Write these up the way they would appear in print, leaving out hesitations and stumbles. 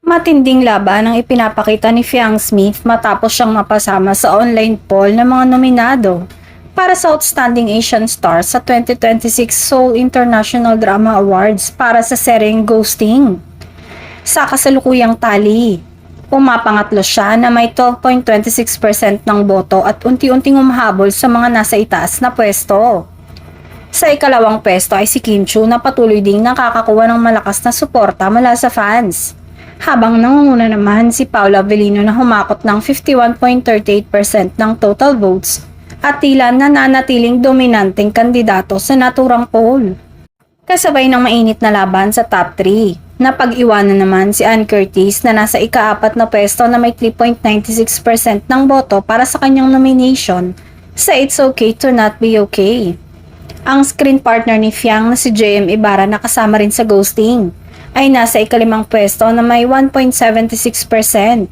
Matinding laban ang ipinapakita ni Fiang Smith matapos siyang mapasama sa online poll ng mga nominado para sa Outstanding Asian Star sa 2026 Seoul International Drama Awards para sa seryeng Ghosting. Sa kasalukuyang tali, pumapangatlo siya na may 12.26% ng boto at unti-unting humahabol sa mga nasa itaas na pwesto. Sa ikalawang pwesto ay si Kim Chu na patuloy ding nakakakuha ng malakas na suporta mula sa fans. Habang nangunguna naman si Paula Avellino na humakot ng 51.38% ng total votes at tila nananatiling dominanteng kandidato sa naturang poll. Kasabay ng mainit na laban sa top 3, napag-iwanan naman si Ann Curtis na nasa ika-4 na pwesto na may 3.96% ng boto para sa kanyang nomination sa It's Okay to Not Be Okay. Ang screen partner ni Fiang na si JM Ibarra na kasama rin sa Ghosting ay nasa ika-5 pwesto na may 1.76%,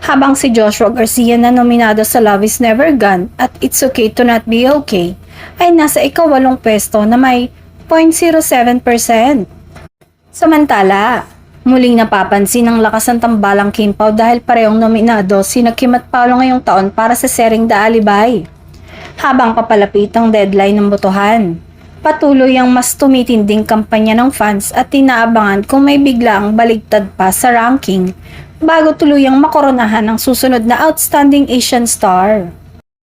habang si Joshua Garcia na nominado sa Love is Never Gone at It's Okay to Not Be Okay ay nasa ika-8 pwesto na may 0.07%. Samantala, muling napapansin ang lakas ng tambalang Kim Pao dahil parehong nominado sina Kim at Paolo ngayong taon para sa seryeng The Alibay. Habang papalapit ang deadline ng botohan, patuloy ang mas tumitinding kampanya ng fans at tinaabangan kung may biglaang baligtad pa sa ranking bago tuluyang makoronahan ang susunod na Outstanding Asian Star.